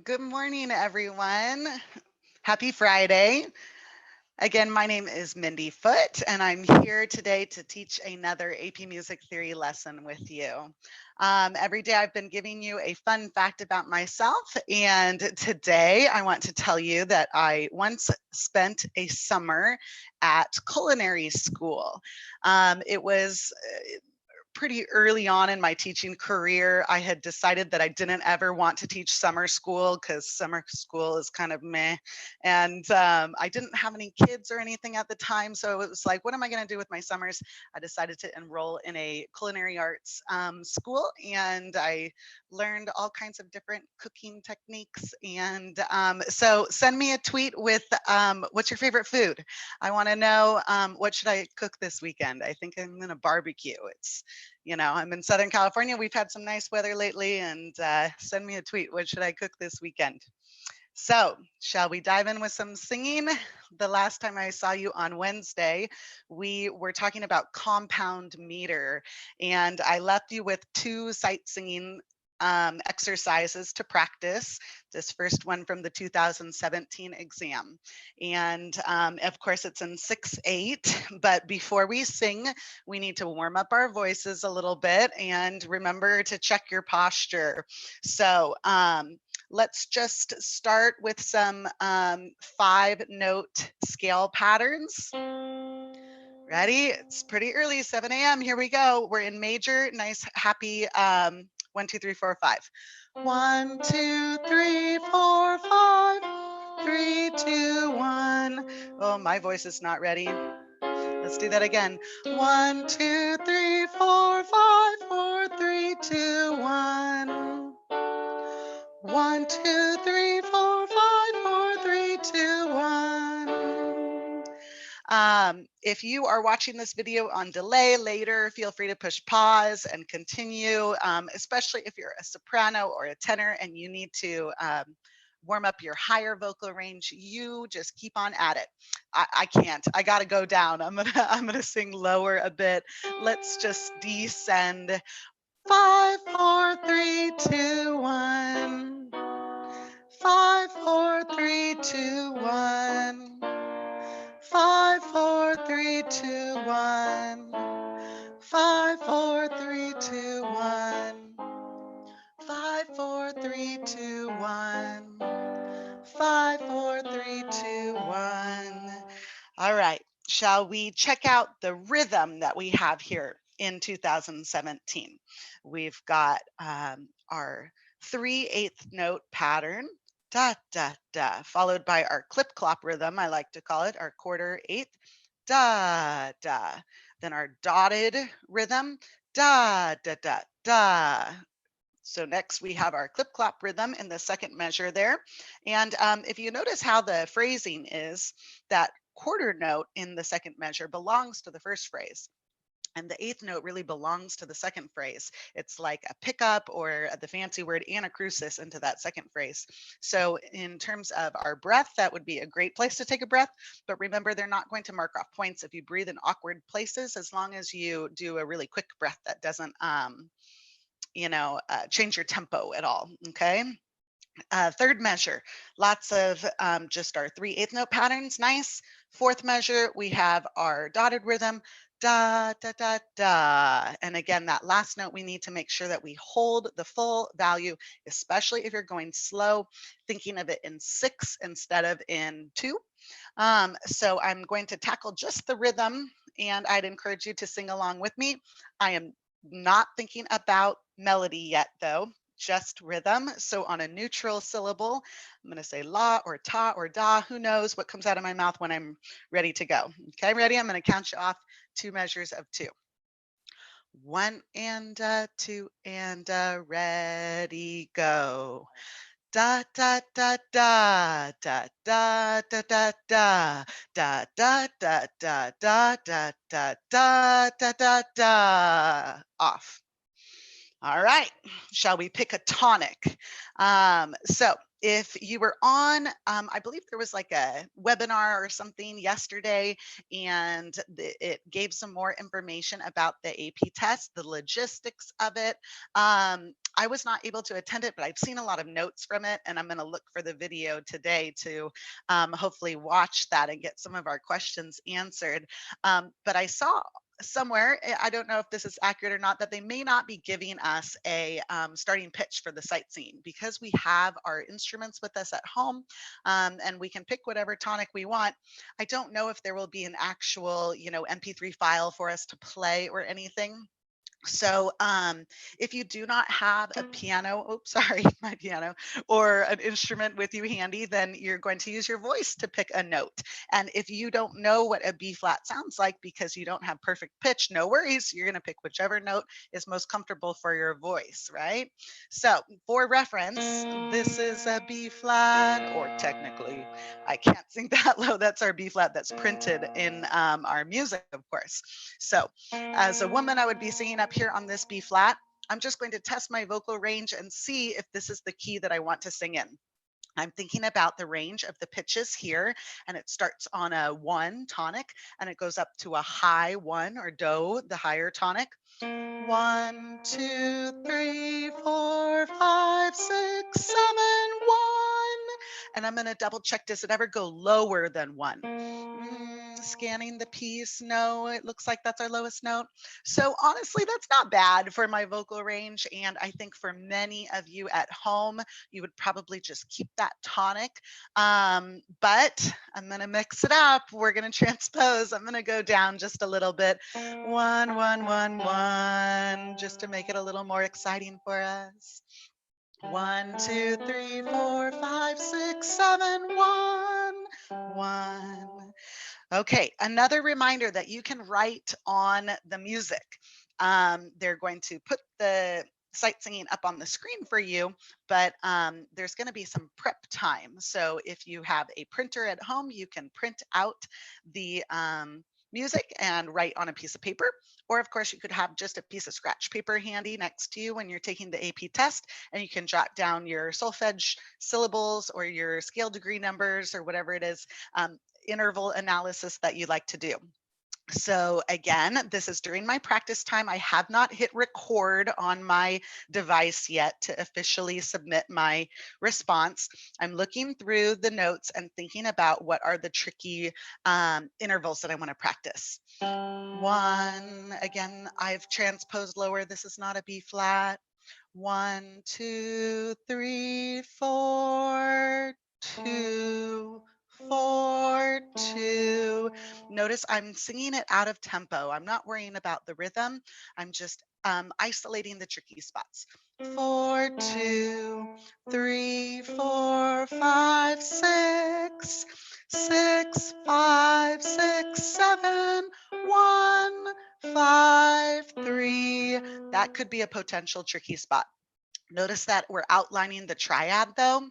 Good morning, everyone. Happy Friday. Again, my name is Mindy Foote, and I'm here today to teach another AP Music Theory lesson with you. Every day I've been giving you a fun fact about myself, and today I want to tell you that I once spent a summer at culinary school. It was pretty early on in my teaching career, I had decided that I didn't ever want to teach summer school because summer school is kind of meh. And I didn't have any kids or anything at the time. So it was like, what am I going to do with my summers? I decided to enroll in a culinary arts school, and I learned all kinds of different cooking techniques. And so send me a tweet with what's your favorite food? I want to know what should I cook this weekend? I think I'm going to barbecue. I'm in Southern California. We've had some nice weather lately, and send me a tweet. What should I cook this weekend? So, shall we dive in with some singing? The last time I saw you on Wednesday, we were talking about compound meter, and I left you with two sight singing exercises to practice. This first one from the 2017 exam. And of course, it's in 6/8. But before we sing, we need to warm up our voices a little bit and remember to check your posture. So, let's just start with some 5-note scale patterns. Ready? It's pretty early, 7 a.m. Here we go. We're in major, nice, happy 1, 2, 3, 4, 5. 1, 2, 3, 4, 5. 3, 2, 1. Oh, my voice is not ready. Let's do that again. 1, 2, 3, 4, 5. 4, 3, 2, 1. 1, 2, 3, 4, 5, 4, 3, 2, 1. If you are watching this video on delay later, feel free to push pause and continue, especially if you're a soprano or a tenor and you need to warm up your higher vocal range. You just keep on at it. I can't. I got to go down. I'm gonna sing lower a bit. Let's just descend. 5, 4, 3, 2, 1. 5, 4, 3, 2, 1. 5, 4, 3, 2, 1. 5, 4, 3, 2, 1. 5, 4, 3, 2, 1. 5, 4, 3, 2, 1. All right. Shall we check out the rhythm that we have here in 2017? We've got our 3/8 note pattern, da, da, da, followed by our clip clop rhythm, I like to call it, our 1/4/8, da, da. Then our dotted rhythm, da, da, da, da. So next we have our clip clop rhythm in the second measure there. And if you notice how the phrasing is, that quarter note in the second measure belongs to the first phrase. And the 8th note really belongs to the second phrase. It's like a pickup, or the fancy word anacrusis, into that second phrase. So in terms of our breath, that would be a great place to take a breath. But remember, they're not going to mark off points if you breathe in awkward places, as long as you do a really quick breath that doesn't change your tempo at all. Okay. Third measure, lots of just our 3/8 note patterns. Nice. Fourth measure, we have our dotted rhythm, da, da, da, da. And again, that last note, we need to make sure that we hold the full value, especially if you're going slow, thinking of it in 6 instead of in 2. So I'm going to tackle just the rhythm, and I'd encourage you to sing along with me. I am not thinking about melody yet, though, just rhythm. So on a neutral syllable, I'm going to say la or ta or da. Who knows what comes out of my mouth when I'm ready to go. Okay, ready? I'm going to count you off 2 measures of 2. 1 and 2 and ready, go. Da da da da da da da da da da da da da da da da da da da da. Off. All right, shall we pick a tonic? So if you were on, I believe there was like a webinar or something yesterday, and it gave some more information about the AP test, the logistics of it. I was not able to attend it, but I've seen a lot of notes from it, and I'm going to look for the video today to hopefully watch that and get some of our questions answered. But I saw somewhere, I don't know if this is accurate or not, that they may not be giving us a starting pitch for the sightseeing because we have our instruments with us at home, and we can pick whatever tonic we want. I don't know if there will be an actual, MP3 file for us to play or anything. So if you do not have a piano, oops, sorry, my piano, or an instrument with you handy, then you're going to use your voice to pick a note. And if you don't know what a B flat sounds like because you don't have perfect pitch, no worries. You're going to pick whichever note is most comfortable for your voice, right? So for reference, this is a B flat, or technically, I can't sing that low. That's our B flat that's printed in our music, of course. So as a woman, I would be singing up here on this B flat. I'm just going to test my vocal range and see if this is the key that I want to sing in. I'm thinking about the range of the pitches here, and it starts on a 1 tonic and it goes up to a high 1 or do, the higher tonic. 1, 2, 3, 4, 5, 6, 7, 1. And I'm going to double check, does it ever go lower than 1? Scanning the piece. No, it looks like that's our lowest note. So honestly, that's not bad for my vocal range. And I think for many of you at home, you would probably just keep that tonic. But I'm going to mix it up. We're going to transpose. I'm going to go down just a little bit. 1, 1, 1, 1, just to make it a little more exciting for us. 1, 2, 3, 4, 5, 6, 7, 1, 1. Okay, another reminder that you can write on the music. They're going to put the sight singing up on the screen for you, but there's going to be some prep time. So if you have a printer at home, you can print out the music and write on a piece of paper. Or of course, you could have just a piece of scratch paper handy next to you when you're taking the AP test, and you can jot down your solfege syllables or your scale degree numbers or whatever it is, interval analysis that you like to do. So again, this is during my practice time. I have not hit record on my device yet to officially submit my response. I'm looking through the notes and thinking about what are the tricky intervals that I want to practice. 1, again, I've transposed lower. This is not a B flat. 1, 2, 3, 4, 2, 4, 2. Notice I'm singing it out of tempo. I'm not worrying about the rhythm. I'm just isolating the tricky spots. 4, 2, 3, 4, 5, 6, 6, 5, 6, 7, 1, 5, 3. That could be a potential tricky spot. Notice that we're outlining the triad though.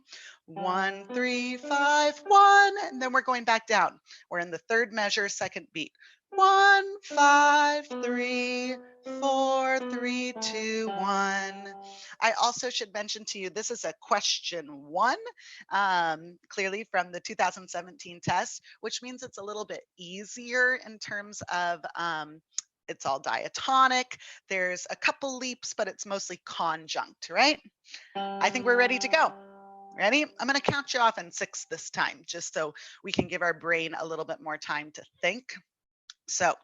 1, 3, 5, 1, and then we're going back down. We're in the third measure, second beat. 1, 5, 3, 4, 3, 2, 1. I also should mention to you, this is a question 1, clearly from the 2017 test, which means it's a little bit easier in terms of it's all diatonic. There's a couple leaps, but it's mostly conjunct, right? I think we're ready to go. Ready? I'm going to count you off in 6 this time, just so we can give our brain a little bit more time to think. So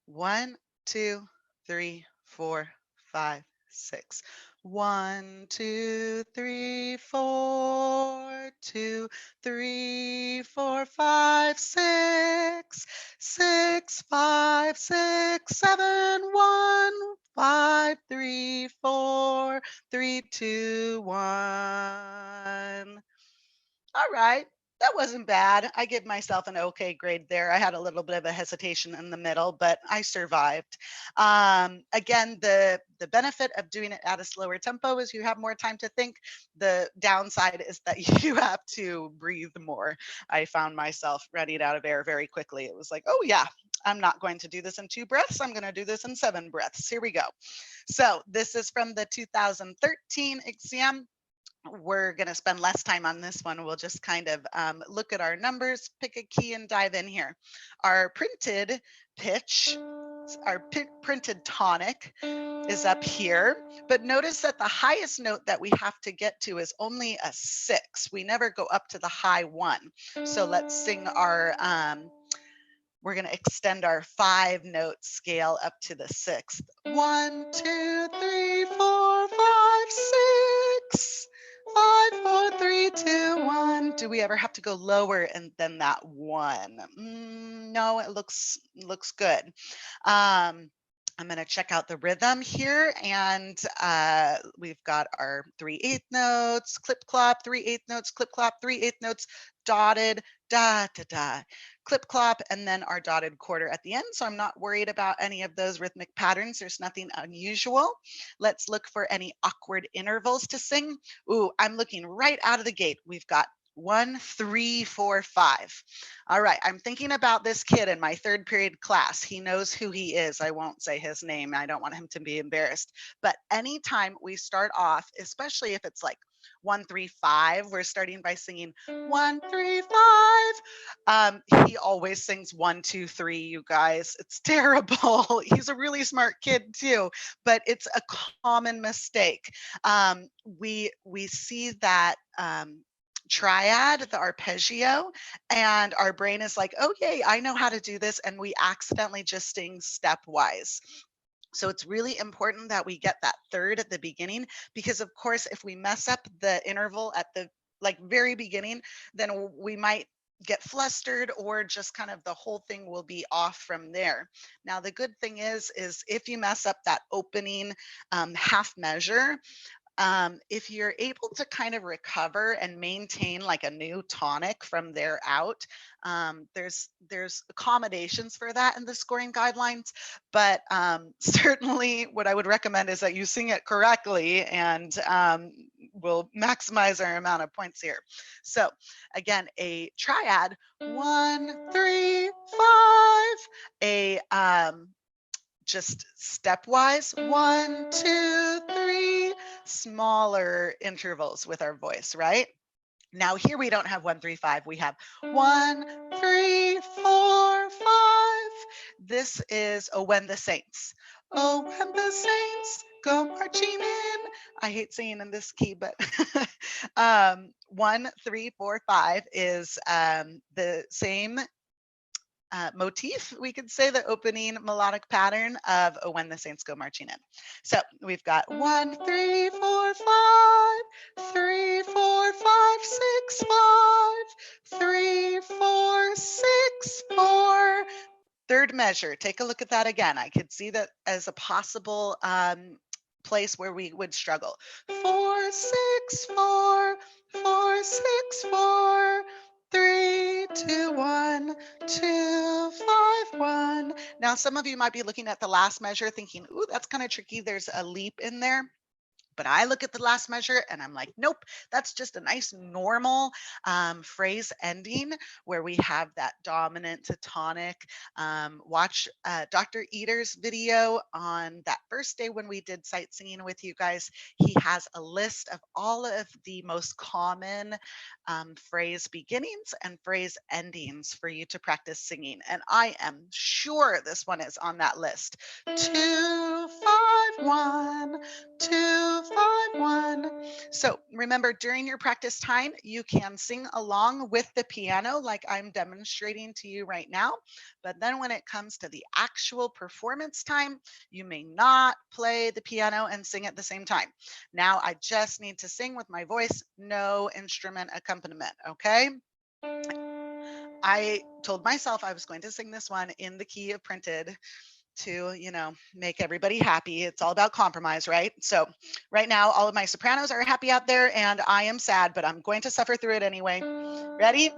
1, 2, 3, 4, 5, 6. 1, 2, 3, 4, 2, 3, 4, 5, 6, 6, 5, 6, 7, 1, 5, 3, 4, 3, 2, 1. All right. That wasn't bad. I give myself an okay grade there. I had a little bit of a hesitation in the middle, but I survived. Again, the benefit of doing it at a slower tempo is you have more time to think. The downside is that you have to breathe more. I found myself running out of air very quickly. It was like, oh yeah, I'm not going to do this in 2 breaths. I'm going to do this in 7 breaths. Here we go. So this is from the 2013 exam. we're going to spend less time on this one. We'll just kind of look at our numbers, pick a key, and dive in here. Our printed pitch, our printed tonic is up here, but notice that the highest note that we have to get to is only a 6. We never go up to the high 1. So let's sing our we're going to extend our 5-note scale up to the 6th. 1, 2, 3, 4, 5, 6. 5, 4, 3, 2, 1. Do we ever have to go lower than that 1? No, it looks good. I'm going to check out the rhythm here, and we've got our 3/8 notes, clip clop, 3/8 notes, clip clop, 3/8 notes, dotted, da da da, clip clop, and then our dotted quarter at the end. So I'm not worried about any of those rhythmic patterns. There's nothing unusual. Let's look for any awkward intervals to sing. Ooh, I'm looking right out of the gate. We've got 1, 3, 4, 5. All right, I'm thinking about this kid in my 3rd period class. He knows who he is. I won't say his name. I don't want him to be embarrassed. But anytime we start off, especially if it's like 1, 3, 5, we're starting by singing 1, 3, 5. He always sings 1, 2, 3, you guys. It's terrible. He's a really smart kid too, but it's a common mistake. We see that triad, the arpeggio, and our brain is like, okay, I know how to do this, and we accidentally just sing stepwise. So it's really important that we get that 3rd at the beginning, because of course, if we mess up the interval at the very beginning, then we might get flustered, or just kind of the whole thing will be off from there. Now, the good thing is if you mess up that opening half measure, if you're able to kind of recover and maintain like a new tonic from there out, there's accommodations for that in the scoring guidelines. But certainly what I would recommend is that you sing it correctly, and we'll maximize our amount of points here. So again, a triad, 1, 3, 5, a just stepwise, 1, 2, 3, smaller intervals with our voice, right? Now here we don't have 1, 3, 5. We have 1, 3, 4, 5. This is Oh When the Saints. Oh, when the saints go marching in. I hate singing in this key, but 1, 3, 4, 5 is the same motif, we could say, the opening melodic pattern of Oh When the Saints Go Marching In. So we've got 1, 3, 4, 5, 3, 4, 5, 6, 5, 3, 4, 6, 4. 3rd measure. Take a look at that again. I could see that as a possible place where we would struggle. 4, 6, 4, 4, 6, 4. 3, 2, 1, 2, 5, 1. Now, some of you might be looking at the last measure thinking, ooh, that's kind of tricky. There's a leap in there. But I look at the last measure and I'm like, nope, that's just a nice normal phrase ending where we have that dominant to tonic. Watch Dr. Eater's video on that first day when we did sight singing with you guys. He has a list of all of the most common phrase beginnings and phrase endings for you to practice singing. And I am sure this one is on that list. 2, 5, 1. 2, 5, 1. So remember, during your practice time, you can sing along with the piano like I'm demonstrating to you right now. But then when it comes to the actual performance time, you may not play the piano and sing at the same time. Now I just need to sing with my voice, no instrument accompaniment, okay? I told myself I was going to sing this one in the key of printed to, make everybody happy. It's all about compromise, right? So right now, all of my sopranos are happy out there and I am sad, but I'm going to suffer through it anyway. Ready?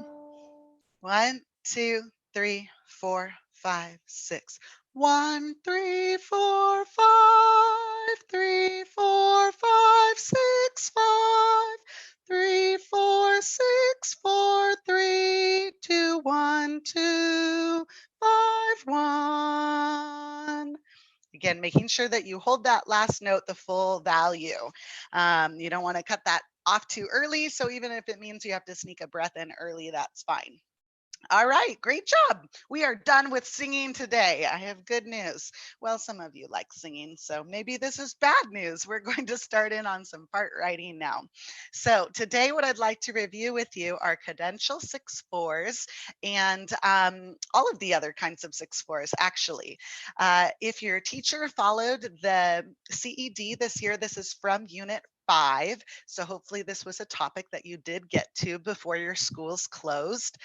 1, 2, 3, 4, 5, 6. 1, 3, 4, 5, 3, 4, 5, 6, 5, 3, 4, 6, 4, 3, 2, 1, 2, 5, 1. Again, making sure that you hold that last note the full value. You don't want to cut that off too early. So even if it means you have to sneak a breath in early, that's fine. All right, great job. We are done with singing today. I have good news. Well, some of you like singing, so maybe this is bad news. We're going to start in on some part writing now. So today what I'd like to review with you are cadential 6/4s and all of the other kinds of 6/4s actually. If your teacher followed the CED this year, this is from Unit 5. So hopefully this was a topic that you did get to before your schools closed.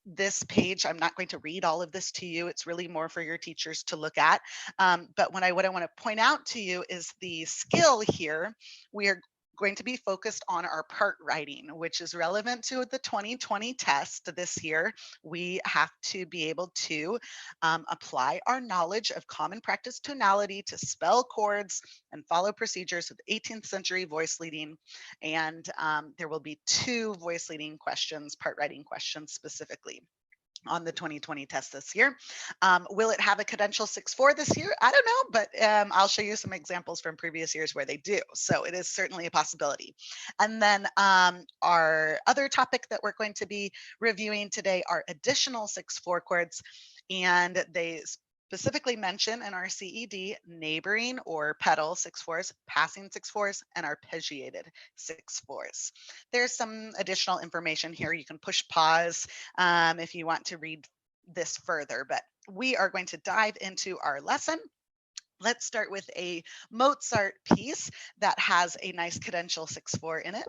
This page, I'm not going to read all of this to you. It's really more for your teachers to look at. But what I want to point out to you is the skill here. We are going to be focused on our part writing, which is relevant to the 2020 test this year. We have to be able to apply our knowledge of common practice tonality to spell chords and follow procedures with 18th century voice leading. And there will be 2 voice leading questions, part writing questions specifically on the 2020 test this year. Will it have a cadential 6/4 this year? I don't know, but I'll show you some examples from previous years where they do. So it is certainly a possibility. And then our other topic that we're going to be reviewing today are additional 6/4 chords. And they specifically mention in our CED neighboring or pedal 6/4s, passing 6/4s, and arpeggiated 6/4s. There's some additional information here. You can push pause if you want to read this further, but we are going to dive into our lesson. Let's start with a Mozart piece that has a nice cadential 6/4 in it.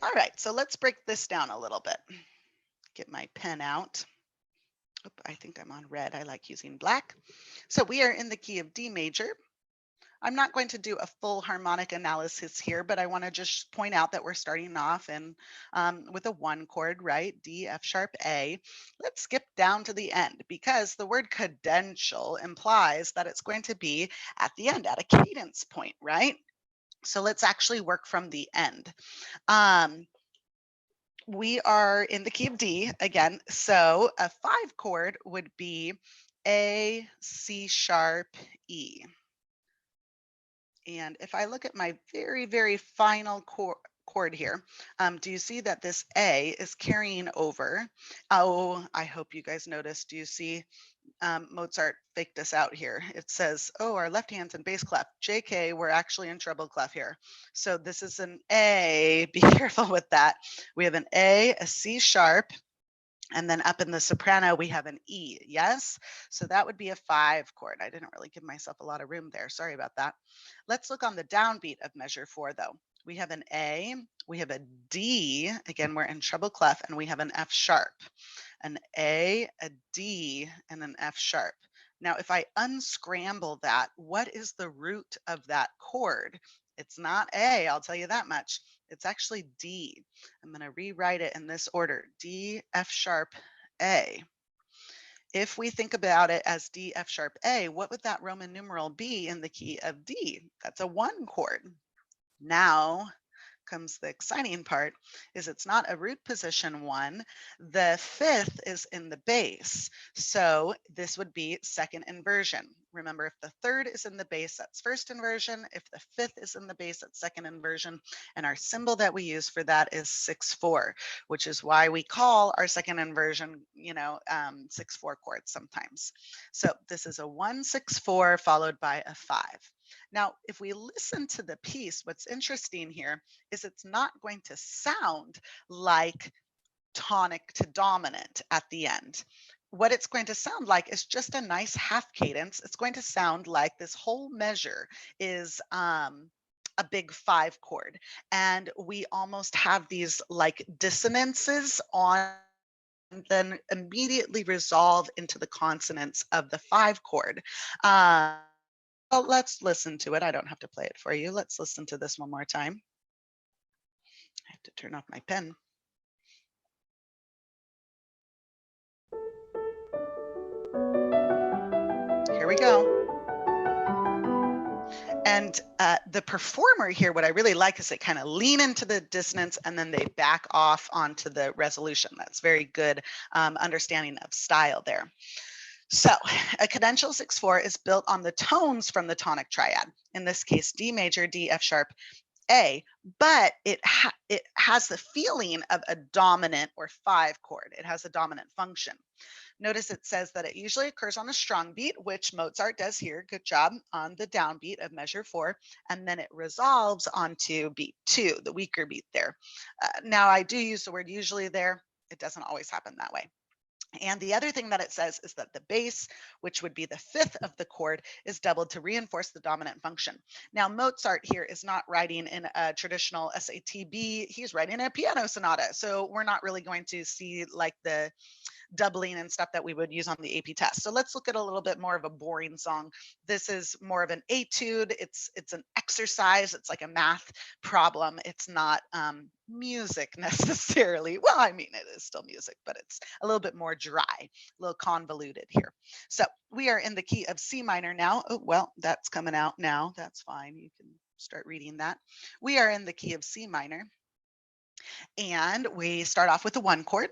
All right, so let's break this down a little bit. Get my pen out. Oop, I think I'm on red. I like using black. So we are in the key of D major. I'm not going to do a full harmonic analysis here, but I want to just point out that we're starting off with a 1 chord, right? D, F sharp, A. Let's skip down to the end because the word cadential implies that it's going to be at the end, at a cadence point, right? So let's actually work from the end. We are in the key of D again. So a 5 chord would be A, C sharp, E. And if I look at my very, very final chord here, do you see that this A is carrying over? Oh, I hope you guys noticed. Do you see Mozart faked us out here? It says, oh, our left hand's in bass clef. JK, we're actually in treble clef here. So this is an A. Be careful with that. We have an A, a C sharp, and then up in the soprano, we have an E, yes? So that would be a 5 chord. I didn't really give myself a lot of room there. Sorry about that. Let's look on the downbeat of measure 4, though. We have an A, we have a D, again, we're in treble clef, and we have an F sharp. An A, a D, and an F sharp. Now, if I unscramble that, what is the root of that chord? It's not A, I'll tell you that much. It's actually D. I'm going to rewrite it in this order: D, F sharp, A. If we think about it as D, F sharp, A, what would that Roman numeral be in the key of D? That's a 1 chord. Now comes the exciting part, is it's not a root position 1. The 5th is in the bass. So this would be second inversion. Remember, if the 3rd is in the bass, that's first inversion. If the 5th is in the bass, that's second inversion. And our symbol that we use for that is 6/4, which is why we call our second inversion, 6/4 chords sometimes. So this is a 1/6/4 followed by a 5. Now, if we listen to the piece, what's interesting here is it's not going to sound like tonic to dominant at the end. What it's going to sound like is just a nice half cadence. It's going to sound like this whole measure is a big 5 chord. And we almost have these like dissonances on, and then immediately resolve into the consonants of the 5 chord. Well, let's listen to it. I don't have to play it for you. Let's listen to this one more time. I have to turn off my pen. Here we go. And the performer here, what I really like is they kind of lean into the dissonance and then they back off onto the resolution. That's very good understanding of style there. So a cadential 6/4 is built on the tones from the tonic triad, in this case, D major, D, F sharp, A, but it has the feeling of a dominant or 5 chord. It has a dominant function. Notice it says that it usually occurs on a strong beat, which Mozart does here. Good job on the downbeat of measure 4. And then it resolves onto beat 2, the weaker beat there. Now, I do use the word usually there. It doesn't always happen that way. And the other thing that it says is that the bass, which would be the 5th of the chord, is doubled to reinforce the dominant function. Now, Mozart here is not writing in a traditional SATB. He's writing a piano sonata. So we're not really going to see like the doubling and stuff that we would use on the AP test. So let's look at a little bit more of a boring song. This is more of an etude. It's an exercise. It's like a math problem. It's not music necessarily. Well, I mean, it is still music, but it's a little bit more dry, a little convoluted here. So we are in the key of C minor now. Oh, well, that's coming out now. That's fine. You can start reading that. We are in the key of C minor. And we start off with the 1 chord.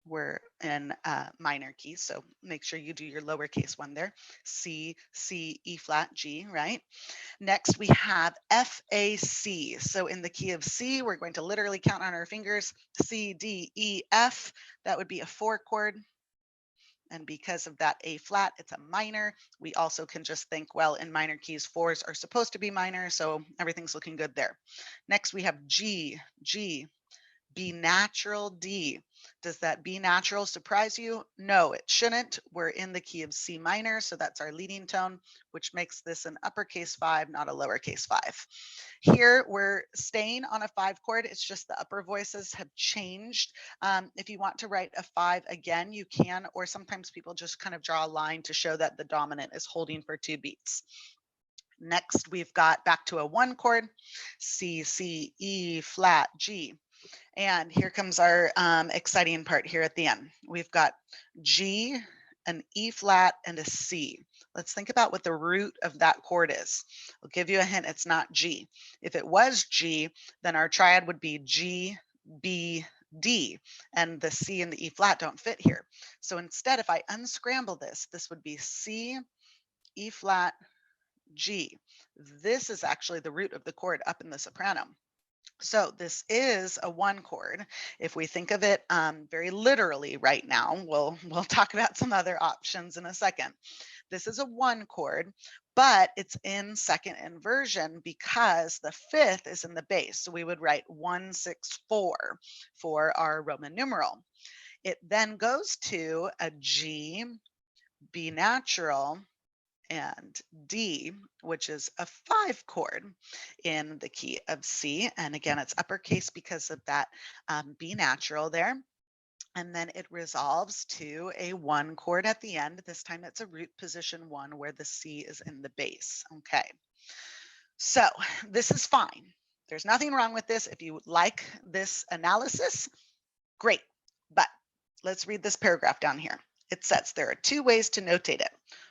We're in minor keys, so make sure you do your lowercase 1 there. C, C, E flat, G, right? Next, we have F, A, C. So in the key of C, we're going to literally count on our fingers. C, D, E, F. That would be a 4 chord. And because of that A flat, it's a minor. We also can just think, well, in minor keys, 4s are supposed to be minor, so everything's looking good there. Next, we have G, G. B natural, D. Does that B natural surprise you? No, it shouldn't. We're in the key of C minor, so that's our leading tone, which makes this an uppercase 5, not a lowercase 5. Here, we're staying on a 5 chord. It's just the upper voices have changed. If you want to write a 5 again, you can, or sometimes people just kind of draw a line to show that the dominant is holding for 2 beats. Next, we've got back to a 1 chord, C, C, E, flat, G. And here comes our exciting part here at the end. We've got G, an E flat, and a C. Let's think about what the root of that chord is. I'll give you a hint, it's not G. If it was G, then our triad would be G, B, D, and the C and the E flat don't fit here. So instead, if I unscramble this, this would be C, E flat, G. This is actually the root of the chord up in the soprano. So this is a 1 chord. If we think of it very literally right now, we'll talk about some other options in a second. This is a 1 chord, but it's in second inversion because the 5th is in the bass. So we would write 1, 6, 4 for our Roman numeral. It then goes to a G, B natural, and D, which is a 5 chord in the key of C. And again, it's uppercase because of that B natural there. And then it resolves to a 1 chord at the end. This time it's a root position 1 where the C is in the bass. Okay. So this is fine. There's nothing wrong with this. If you like this analysis, great. But let's read this paragraph down here. It says there are 2 ways to notate it.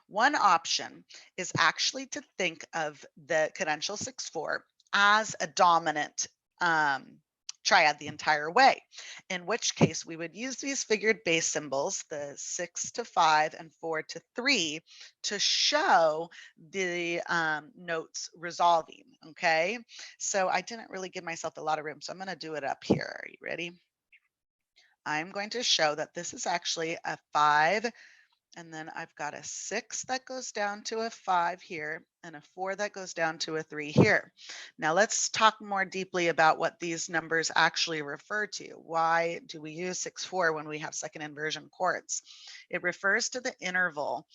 One option is actually to think of the cadential 6/4 as a dominant triad the entire way, in which case we would use these figured bass symbols, the 6 to 5 and 4 to 3, to show the notes resolving. Okay, so I didn't really give myself a lot of room, so I'm going to do it up here. Are you ready? I'm going to show that this is actually a 5, and then I've got a 6 that goes down to a 5 here, and a 4 that goes down to a 3 here. Now let's talk more deeply about what these numbers actually refer to. Why do we use 6/4 when we have second inversion chords? It refers to the interval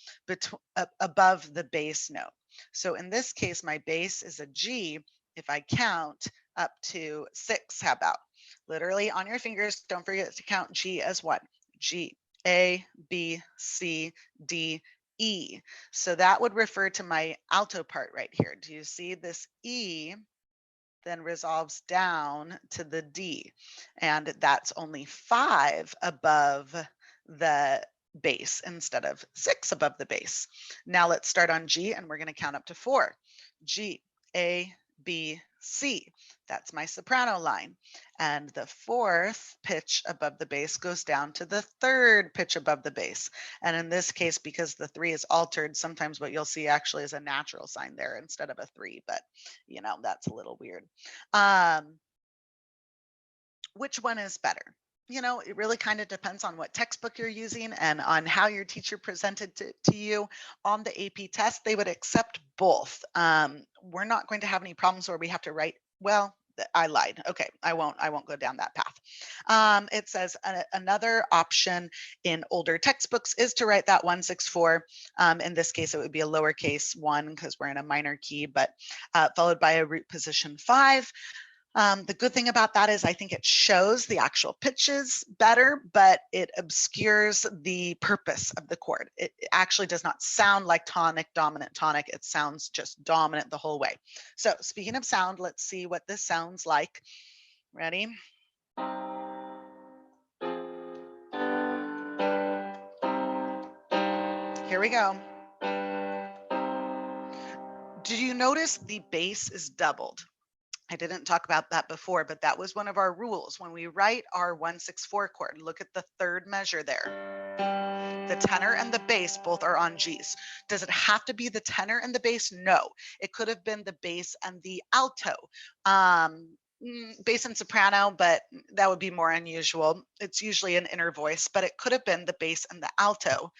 above the bass note. So in this case, my bass is a G. If I count up to 6, how about? Literally on your fingers, don't forget to count G as 1. G, A, B, C, D, E. So that would refer to my alto part right here. Do you see this E then resolves down to the D? And that's only 5 above the bass instead of 6 above the bass. Now let's start on G, and we're going to count up to 4. G, A, B, C. That's my soprano line. And the fourth pitch above the bass goes down to the third pitch above the bass. And in this case, because the 3 is altered, sometimes what you'll see actually is a natural sign there instead of a 3, but you know, that's a little weird. Which one is better? You know, it really kind of depends on what textbook you're using and on how your teacher presented to you on the AP test. They would accept both. We're not going to have any problems where we have to write, well, I lied. Okay, I won't go down that path. It says another option in older textbooks is to write that 164. In this case, it would be a lowercase 1 because we're in a minor key, but followed by a root position 5. The good thing about that is I think it shows the actual pitches better, but it obscures the purpose of the chord. It actually does not sound like tonic, dominant, tonic. It sounds just dominant the whole way. So speaking of sound, let's see what this sounds like. Ready? Here we go. Did you notice the bass is doubled? I didn't talk about that before, but that was one of our rules. When we write our 164 chord, look at the third measure there. The tenor and the bass both are on G's. Does it have to be the tenor and the bass? No. It could have been the bass and the alto. Bass and soprano, but that would be more unusual. It's usually an inner voice, but it could have been the bass and the alto.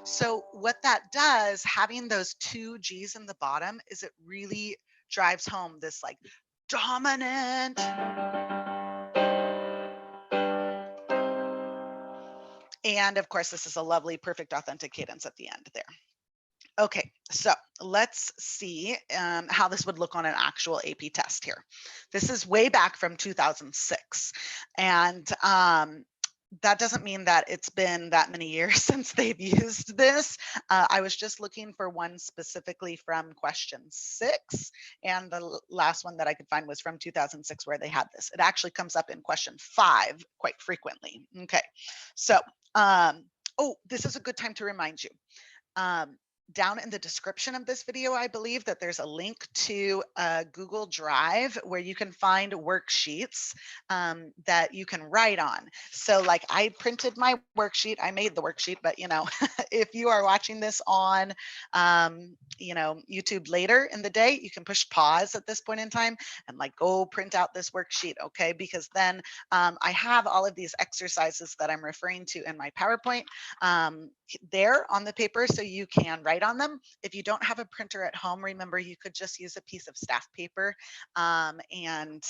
So what that does, having those 2 G's in the bottom, is it really drives home this like dominant. And of course, this is a lovely, perfect, authentic cadence at the end there. Okay, so let's see how this would look on an actual AP test here. This is way back from 2006. And that doesn't mean that it's been that many years since they've used this. I was just looking for one specifically from question 6. And the last one that I could find was from 2006 where they had this. It actually comes up in question 5 quite frequently. Okay, so, oh, this is a good time to remind you. Down in the description of this video, I believe that there's a link to a Google Drive where you can find worksheets that you can write on. So like I printed my worksheet, I made the worksheet, but you know, if you are watching this on, you know, YouTube later in the day, you can push pause at this point in time and like go print out this worksheet, okay? Because then I have all of these exercises that I'm referring to in my PowerPoint there on the paper so you can write on them. If you don't have a printer at home, remember you could just use a piece of staff paper and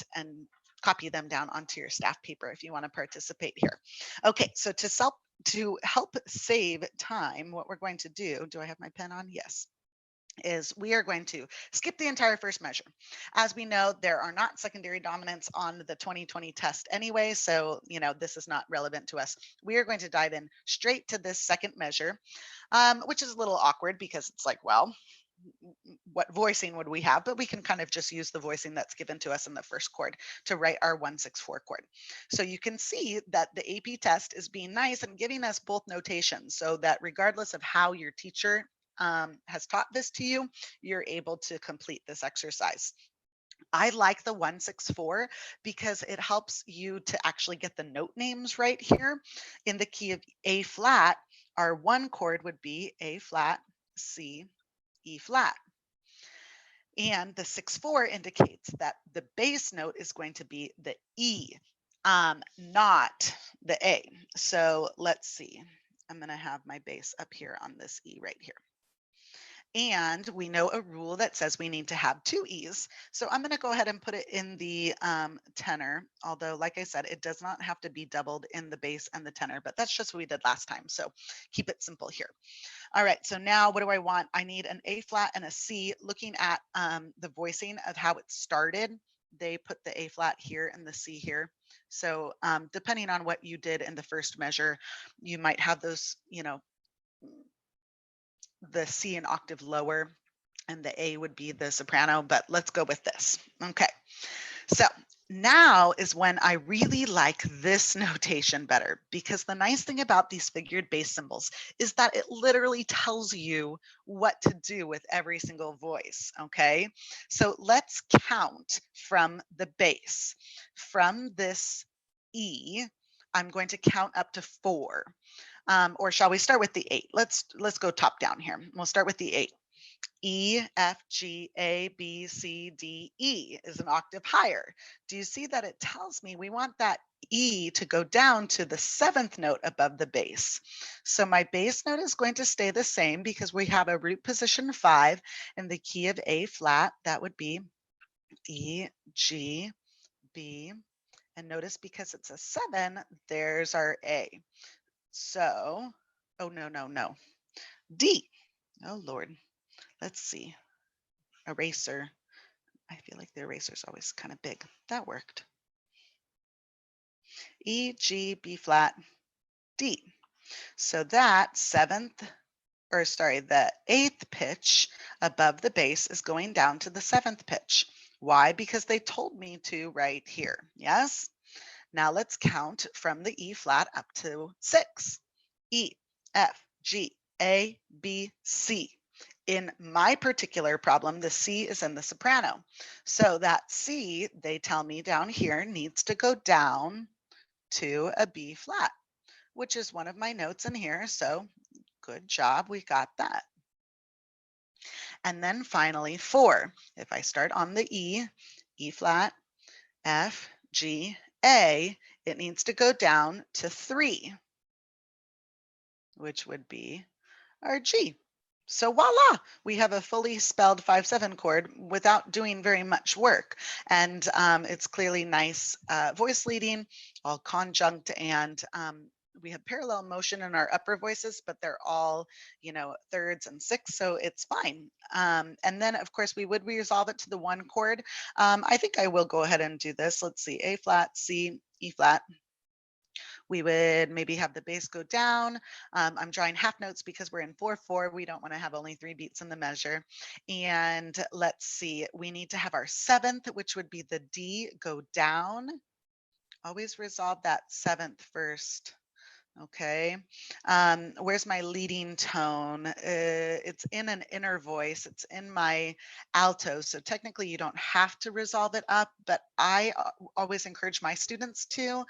copy them down onto your staff paper if you want to participate here. Okay, so to help save time, what we're going to do I have my pen on? Yes. Is we are going to skip the entire first measure. As we know, there are not secondary dominants on the 2020 test anyway, so you know this is not relevant to us. We are going to dive in straight to this second measure, which is a little awkward because it's like, well, what voicing would we have? But we can kind of just use the voicing that's given to us in the first chord to write our 164 chord. So you can see that the AP test is being nice and giving us both notations so that regardless of how your teacher has taught this to you, you're able to complete this exercise. I like the 164 because it helps you to actually get the note names right here. In the key of A flat, our 1 chord would be A flat, C, E flat. And the 6/4 indicates that the bass note is going to be the E, not the A. So let's see. I'm going to have my bass up here on this E right here. And we know a rule that says we need to have 2 E's. So I'm going to go ahead and put it in the tenor, although like I said, it does not have to be doubled in the bass and the tenor, but that's just what we did last time. So keep it simple here. All right, so now what do I want? I need an A flat and a C. Looking at the voicing of how it started, they put the A flat here and the C here. So depending on what you did in the first measure, you might have those, you know, the C an octave lower and the A would be the soprano, but let's go with this. Okay, so Now is when I really like this notation better, because the nice thing about these figured bass symbols is that it literally tells you what to do with every single voice, okay? So let's count from the bass. From this E, I'm going to count up to 4. Or shall we start with the 8? Let's go top down here. We'll start with the 8. E, F, G, A, B, C, D, E is an octave higher. Do you see that it tells me we want that E to go down to the 7th note above the bass? So my bass note is going to stay the same because we have a root position 5 in the key of A flat. That would be E, G, B. And notice because it's a 7, there's our A. So, oh, no. D. Oh, Lord. Let's see. Eraser. I feel like the eraser is always kind of big. That worked. E, G, B flat, D. So that the 8th pitch above the bass is going down to the 7th pitch. Why? Because they told me to right here. Yes? Now let's count from the E flat up to 6. E, F, G, A, B, C. In my particular problem, the C is in the soprano. So that C, they tell me down here, needs to go down to a B flat, which is one of my notes in here. So good job, we got that. And then finally 4. If I start on the E, E flat, F, G, A, it needs to go down to 3, which would be our G. So voila, we have a fully spelled 5/7 chord without doing very much work. And it's clearly nice voice leading, all conjunct, and we have parallel motion in our upper voices, but they're all, thirds and sixths, so it's fine. And then, of course, we would resolve it to the 1 chord. I think I will go ahead and do this. Let's see, A flat, C, E flat. We would maybe have the bass go down. I'm drawing half notes because we're in 4/4. We don't want to have only 3 beats in the measure. And let's see, we need to have our 7th, which would be the D, go down. Always resolve that 7th first. Okay. Where's my leading tone? It's in an inner voice. It's in my alto. So technically you don't have to resolve it up, but I always encourage my students to.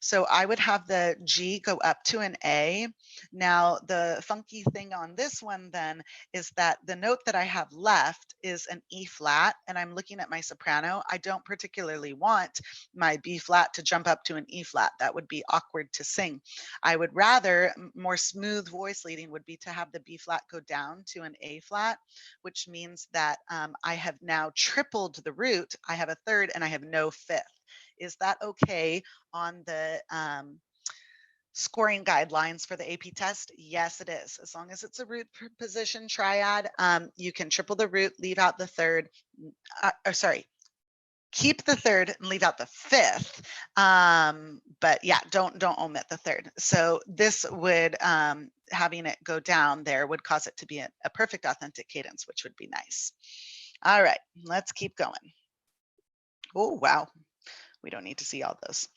So I would have the G go up to an A. Now the funky thing on this one then is that the note that I have left is an E flat, and I'm looking at my soprano. I don't particularly want my B flat to jump up to an E flat. That would be awkward to sing. I would rather, more smooth voice leading would be to have the B flat go down to an A flat, which means that I have now tripled the root. I have a 3rd and I have no 5th. Is that okay on the scoring guidelines for the AP test? Yes, it is. As long as it's a root position triad, you can triple the root, leave out the 3rd, keep the 3rd and leave out the 5th. But yeah, don't omit the 3rd. So this would, having it go down there would cause it to be a perfect authentic cadence, which would be nice. All right, let's keep going. Oh, wow. We don't need to see all those.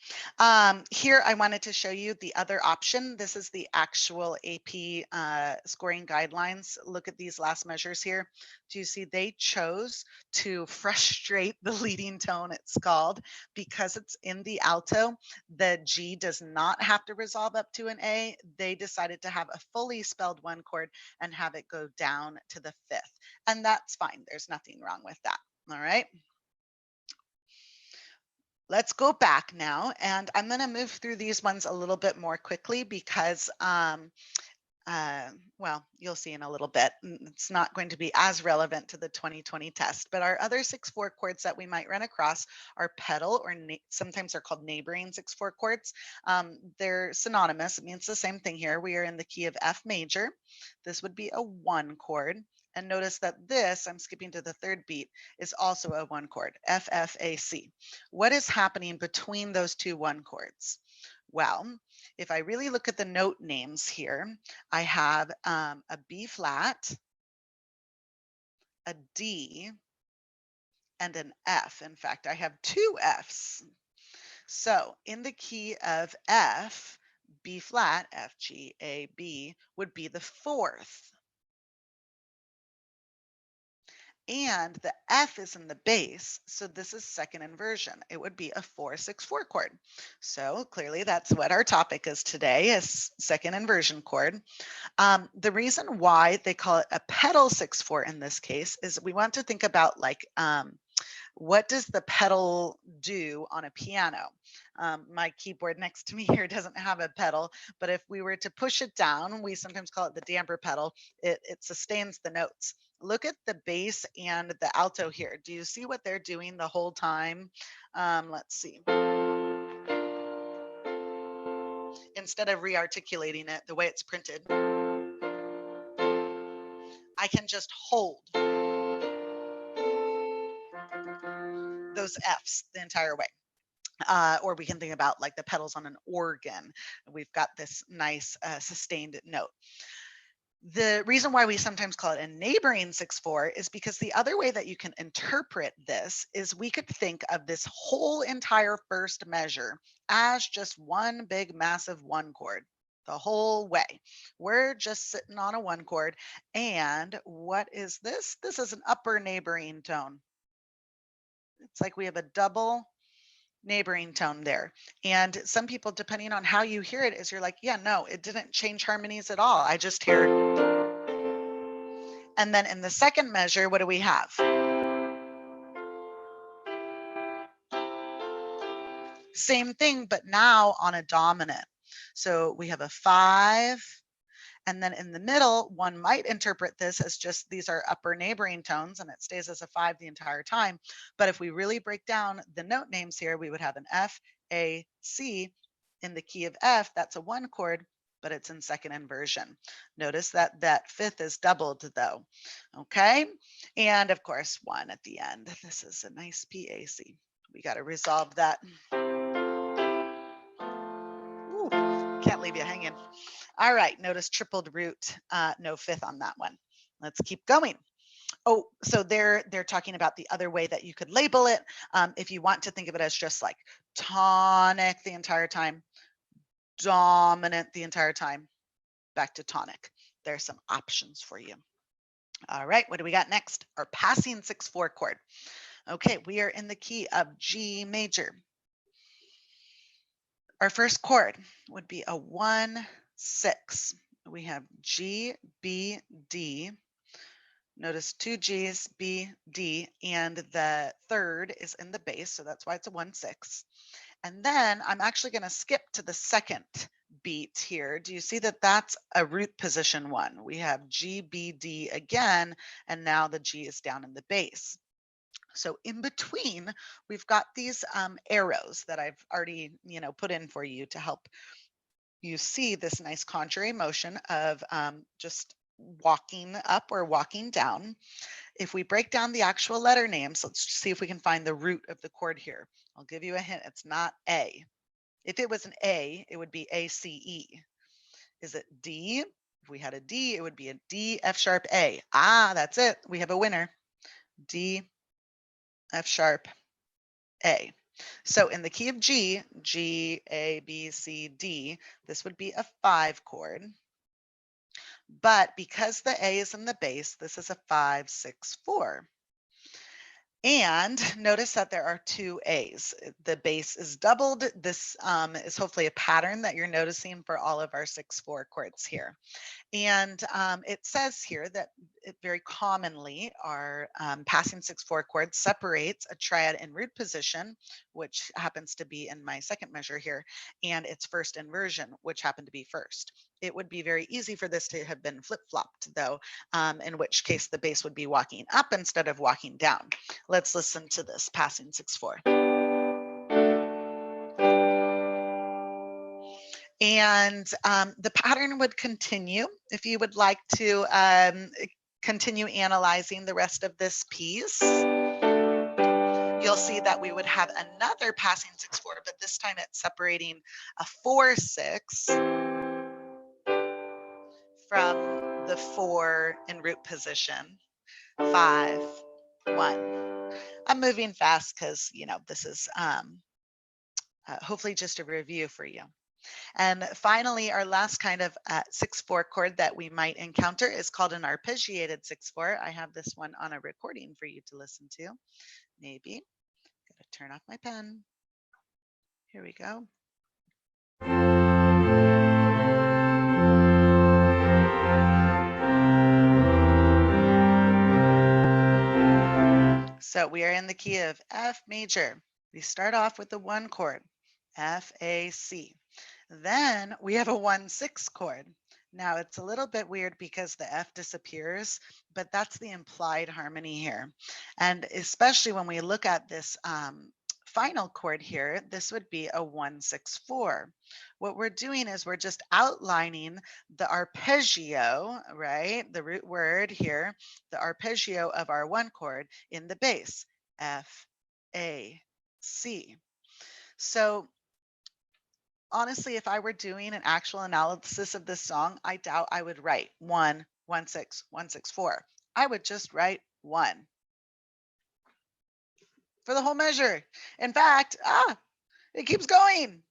Here, I wanted to show you the other option. This is the actual AP scoring guidelines. Look at these last measures here. Do you see they chose to frustrate the leading tone, it's called, because it's in the alto. The G does not have to resolve up to an A. They decided to have a fully spelled 1 chord and have it go down to the 5th. And that's fine. There's nothing wrong with that. All right. Let's go back now, and I'm going to move through these ones a little bit more quickly because, well, you'll see in a little bit. It's not going to be as relevant to the 2020 test, but our other 6/4 chords that we might run across are pedal, or sometimes they're called neighboring 6/4 chords. They're synonymous. It means the same thing here. We are in the key of F major. This would be a 1 chord. And notice that this, I'm skipping to the 3rd beat, is also a 1 chord, F, F, A, C. What is happening between those 2 1 chords? Well, if I really look at the note names here, I have a B flat, a D, and an F. In fact, I have two Fs. So in the key of F, B flat, F, G, A, B would be the fourth. And the F is in the bass, so this is second inversion. It would be a 4-6-4 chord. So clearly that's what our topic is today, is second inversion chord. The reason why they call it a pedal 6-4 in this case is we want to think about like what does the pedal do on a piano? My keyboard next to me here doesn't have a pedal, but if we were to push it down, we sometimes call it the damper pedal, it sustains the notes. Look at the bass and the alto here. Do you see what they're doing the whole time? Let's see. Instead of re-articulating it the way it's printed, I can just hold those Fs the entire way. Or we can think about like the pedals on an organ. We've got this nice sustained note. The reason why we sometimes call it a neighboring 6-4 is because the other way that you can interpret this is we could think of this whole entire first measure as just one big massive one chord the whole way. We're just sitting on a one chord. And what is this? This is an upper neighboring tone. It's like we have a double neighboring tone there. And some people, depending on how you hear it, is you're like, yeah, no, it didn't change harmonies at all. I just hear. And then in the second measure, what do we have? Same thing, but now on a dominant. So we have a 5. And then in the middle, one might interpret this as just these are upper neighboring tones and it stays as a 5 the entire time. But if we really break down the note names here, we would have an F, A, C. In the key of F, that's a 1 chord, but it's in second inversion. Notice that that 5th is doubled though. Okay. And of course, 1 at the end. This is a nice PAC. We got to resolve that. Ooh, can't leave you hanging. All right, notice tripled root, no 5th on that one. Let's keep going. Oh, so they're talking about the other way that you could label it. If you want to think of it as just like tonic the entire time, dominant the entire time, back to tonic. There's some options for you. All right, what do we got next? Our passing 6-4 chord. Okay, we are in the key of G major. Our first chord would be a 1-6. We have G, B, D. Notice 2 G's, B, D, and the third is in the bass, so that's why it's a 1-6. And then I'm actually going to skip to the second beat here. Do you see that that's a root position 1? We have G, B, D again, and now the G is down in the bass. So in between, we've got these arrows that I've already, put in for you to help you see this nice contrary motion of just walking up or walking down. If we break down the actual letter names, let's see if we can find the root of the chord here. I'll give you a hint. It's not A. If it was an A, it would be A, C, E. Is it D? If we had a D, it would be a D, F sharp, A. Ah, that's it. We have a winner. D, F sharp, A. So in the key of G, G, A, B, C, D, this would be a 5 chord. But because the A is in the bass, this is a 5-6-4. And notice that there are 2 A's. The bass is doubled. This is hopefully a pattern that you're noticing for all of our 6-4 chords here. And it says here that it very commonly our passing 6-4 chord separates a triad in root position, which happens to be in my second measure here, and its first inversion, which happened to be first. It would be very easy for this to have been flip-flopped though, in which case the bass would be walking up instead of walking down. Let's listen to this passing 6-4. And the pattern would continue. If you would like to continue analyzing the rest of this piece, you'll see that we would have another passing 6-4, but this time it's separating a 4-6 from the 4 in root position, 5, 1. I'm moving fast because, this is hopefully just a review for you. And finally, our last kind of 6/4 chord that we might encounter is called an arpeggiated 6/4. I have this one on a recording for you to listen to. Maybe. Gotta turn off my pen. Here we go. So we are in the key of F major. We start off with the 1 chord, F, A, C. Then we have a 1/6 chord. Now it's a little bit weird because the F disappears, but that's the implied harmony here. And especially when we look at this final chord here, this would be a 1/6/4. What we're doing is we're just outlining the arpeggio, right? The root word here, the arpeggio of our 1 chord in the bass, F, A, C. So honestly, if I were doing an actual analysis of this song, I doubt I would write 1, 1, 6, 1, 6, 4. I would just write 1 for the whole measure. In fact, it keeps going.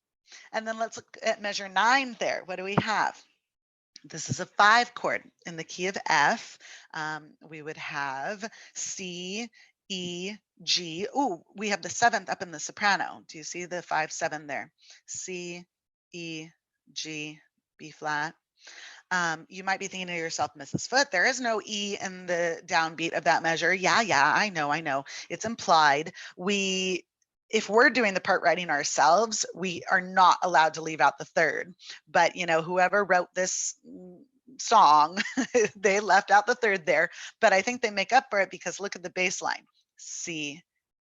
And then let's look at measure 9 there. What do we have? This is a 5 chord in the key of F. We would have C, E, G. Oh, we have the 7th up in the soprano. Do you see the 5/7 there? C, E, G, B flat. You might be thinking to yourself, Mrs. Foot, there is no E in the downbeat of that measure. Yeah, I know. It's implied. If we're doing the part writing ourselves, we are not allowed to leave out the 3rd. But whoever wrote this song, they left out the 3rd there. But I think they make up for it because look at the bass line. C,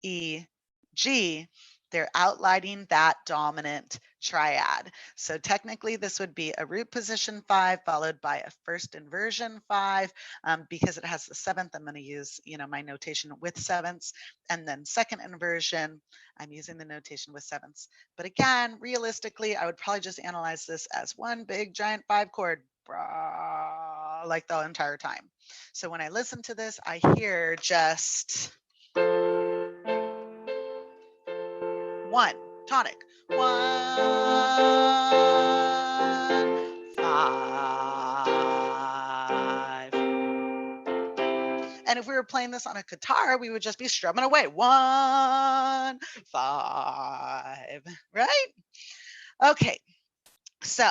E, G. They're outlining that dominant triad. So technically this would be a root position 5 followed by a first inversion 5. Because it has the 7th, I'm going to use my notation with 7ths, and then second inversion, I'm using the notation with 7ths. But again, realistically, I would probably just analyze this as one big giant 5 chord like the entire time. So when I listen to this, I hear just 1 tonic, 1, 5. And if we were playing this on a guitar, we would just be strumming away, 1, 5, right? Okay, so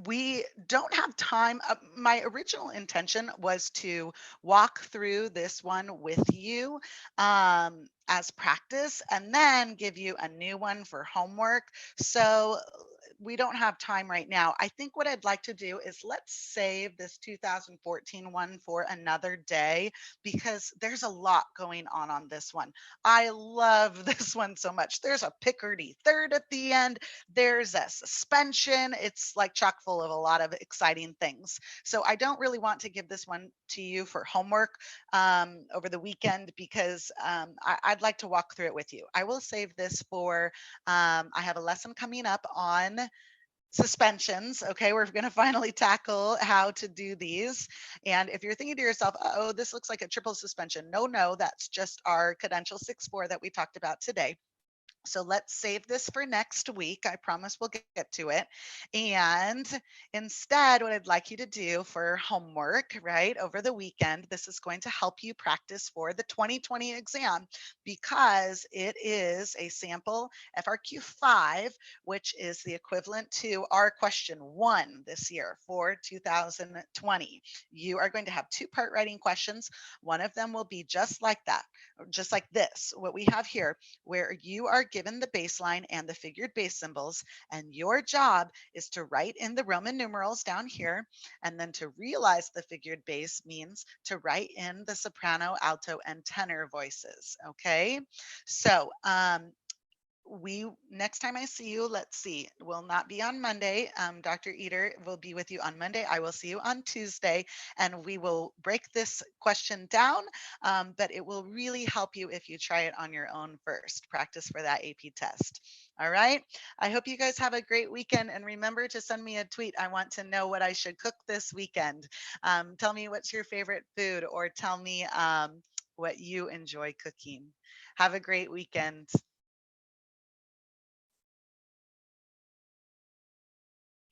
we don't have time. My original intention was to walk through this one with you as practice and then give you a new one for homework. So we don't have time right now. I think what I'd like to do is let's save this 2014 one for another day because there's a lot going on this one. I love this one so much. There's a Picardy 3rd at the end. There's a suspension. It's like chock full of a lot of exciting things. So I don't really want to give this one to you for homework over the weekend because I'd like to walk through it with you. I will save this for, I have a lesson coming up on suspensions. Okay, we're going to finally tackle how to do these. And if you're thinking to yourself, oh, this looks like a triple suspension. No, that's just our Cadential 6/4 that we talked about today. So let's save this for next week. I promise we'll get to it. And instead, what I'd like you to do for homework, right, over the weekend, this is going to help you practice for the 2020 exam because it is a sample FRQ 5, which is the equivalent to our question 1 this year for 2020. You are going to have 2 part writing questions. One of them will be just like that, just like this, what we have here, where you are given the bass line and the figured bass symbols, and your job is to write in the Roman numerals down here, and then to realize the figured bass means to write in the soprano, alto, and tenor voices, okay? So next time I see you, let's see, will not be on Monday. Dr. Eater will be with you on Monday. I will see you on Tuesday, and we will break this question down. But it will really help you if you try it on your own first. Practice for that AP test. All right. I hope you guys have a great weekend, and remember to send me a tweet. I want to know what I should cook this weekend. Tell me what's your favorite food, or tell me what you enjoy cooking. Have a great weekend.